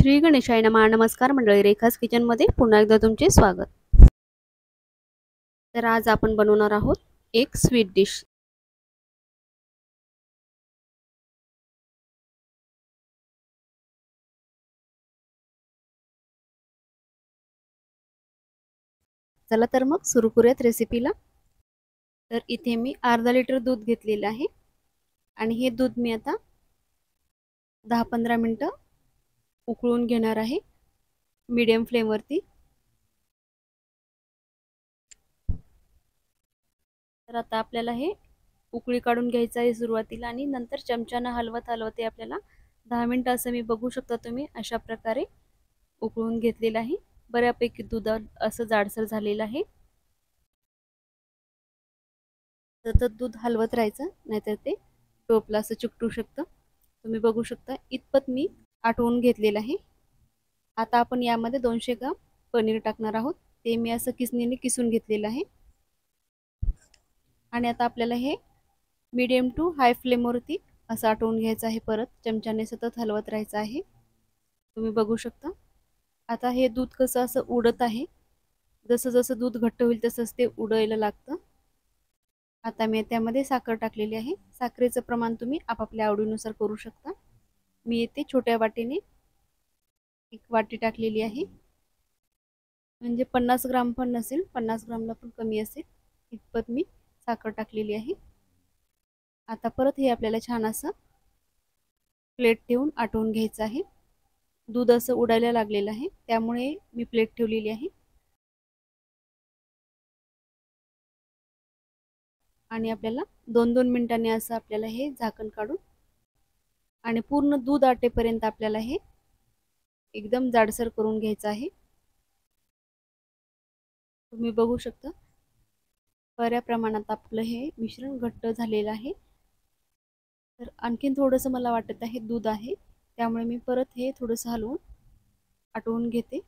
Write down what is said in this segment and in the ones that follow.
श्री गणेशाय नमः. नमस्कार मंडळी, रेखास किचनमध्ये पुन्हा एकदा तुमचे स्वागत. तर आज आपण बनवणार आहोत एक स्वीट डिश. चला तर मग सुरू करूयात रेसिपीला. तर इथे मी अर्धा लिटर दूध घेतलेलं आहे आणि हे दूध मी आता 10-15 मिनिटं उकळून घेणार आहे मीडियम फ्लेमवरती. तर आता आपल्याला हे उकळी काढून घ्यायचं आहे सुरुवातीला आणि नंतर चमच्याने हलवत हलवत आपल्याला 10 मिनिटं असं मी बघू शकता तुम्ही अशा प्रकारे उकळून घेतलेलं आहे. बऱ्यापैकी दूध असं जाडसर झालेलं आहे. सतत दूध हलवत राहायचं, नाहीतर ते टोपला असं चिकटू शकतं. तुम्ही बघू शकता इतपत मी आटवून घेतलेलं आहे. आता आपण यामध्ये 200 ग्राम पनीर टाकणार आहोत. ते मी असं किसणीने किसून घेतलेलं आहे. आणि आता आपल्याला हे मीडियम टू हाय फ्लेमवरती असं आटवून घ्यायचं आहे. परत चमच्याने सतत हलवत राहायचं आहे. तुम्ही बघू शकता आता हे दूध कसं असं उडत आहे. जसं जसं दूध घट्ट होईल तसंच ते उडायला लागतं. आता मी त्यामध्ये साखर टाकलेली आहे. साखरेचं प्रमाण तुम्ही आपापल्या आवडीनुसार करू शकता. मी इथे छोट्या वाटीने 1 वाटी टाकलेली आहे. म्हणजे 50 ग्राम पण नसेल, 50 ग्रामला पण कमी असेल इतपत मी साखर टाकलेली आहे. आता परत हे आपल्याला छान असं प्लेट ठेवून आटवून घ्यायचं आहे. दूध असं उडायला लागलेलं आहे, त्यामुळे मी प्लेट ठेवलेली आहे. आणि आपल्याला 2-2 मिनिटांनी असं आपल्याला हे झाकण काढून आणि पूर्ण दूध आटेपर्यंत आपल्याला हे एकदम जाडसर करून घ्यायचं आहे. तुम्ही बघू शकता बऱ्या प्रमाणात आपलं हे मिश्रण घट्ट झालेलं आहे. तर आणखीन थोडंसं मला वाटत आहे दूध आहे, त्यामुळे मी परत हे थोडंसं हलवून आटवून घेते.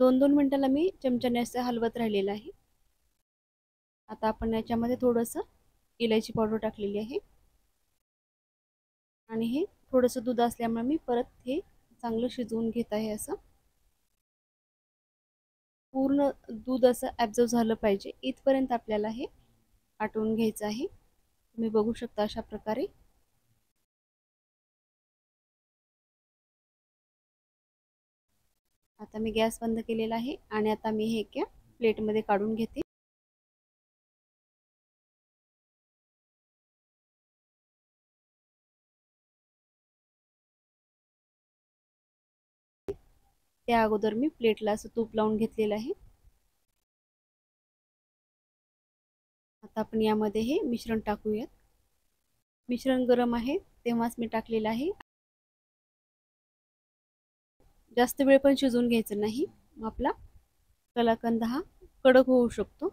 2-2 मिनिटाला मी चमच्याने असं हलवत राहिलेलं आहे. आता आपण याच्यामध्ये थोडंसं इलायची पावडर टाकलेली आहे आणि हे थोडंसं दूध असल्यामुळे मी परत हे चांगलं शिजवून घेत आहे. असं पूर्ण दूध असं ॲब्झॉर्ब झालं पाहिजे इथपर्यंत आपल्याला हे आटवून घ्यायचं आहे. तुम्ही बघू शकता अशा प्रकारे. आता मी गॅस बंद केलेला आहे आणि आता मी हे एका प्लेटमध्ये काढून घेते. त्या अगोदर मी प्लेटला असं तूप लावून घेतलेलं आहे. आता आपण यामध्ये हे मिश्रण टाकूयात. मिश्रण गरम आहे तेव्हाच मी टाकलेलं आहे. जास्त वेळ पण शिजवून घ्यायचं नाही, मग आपला कलाकंद हा कडक होऊ शकतो.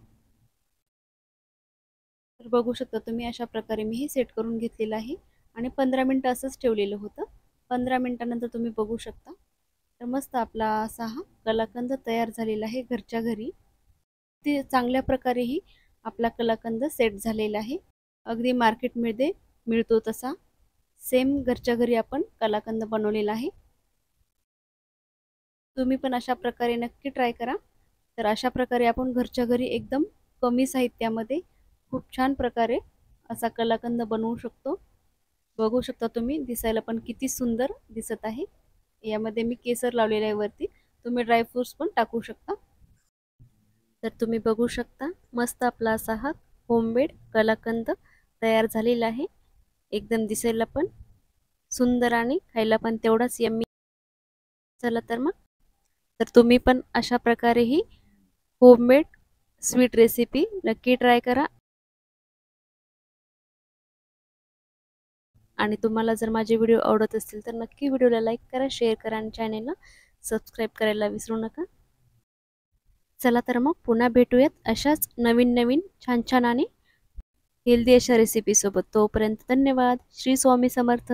तर बघू शकता तुम्ही अशा प्रकारे मी हे सेट करून घेतलेलं आहे आणि 15 मिनिटं असंच ठेवलेलं होतं. 15 मिनिटानंतर तुम्ही बघू शकता तर मस्त आपला असा हा कलाकंद तयार झालेला आहे घरच्या घरी. ते चांगल्या प्रकारेही आपला कलाकंद सेट झालेला आहे. अगदी मार्केटमध्ये मिळतो तसा सेम घरच्या घरी आपण कलाकंद बनवलेला आहे. तुम्ही पण अशा प्रकारे नक्की ट्राय करा. तर अशा प्रकारे आपण घरच्या घरी एकदम कमी साहित्यामध्ये खूप छान प्रकारे असा कलाकंद बनवू शकतो. बघू शकता तुम्ही दिसायला पण किती सुंदर दिसत आहे. यामध्ये मी केसर लावलेलं आहे वरती. तुम्ही ड्रायफ्रुट्स पण टाकू शकता. तर तुम्ही बघू शकता मस्त आपला असा हा होममेड कलाकंद तयार झालेला आहे. एकदम दिसायला पण सुंदर आणि खायला पण तेवढाच यम्मी. चला तर मग तर तुम्ही पण अशा प्रकारे ही होममेड स्वीट रेसिपी नक्की ट्राय करा. आणि तुम्हाला जर माझे व्हिडिओ आवडत असतील तर नक्की व्हिडिओला लाईक करा, शेअर करा आणि चॅनेलला सबस्क्राईब करायला विसरू नका. चला तर मग पुन्हा भेटूयात अशाच नवीन नवीन छान छान आणि हेल्दी अशा रेसिपी सोबत. तोपर्यंत धन्यवाद. श्री स्वामी समर्थ.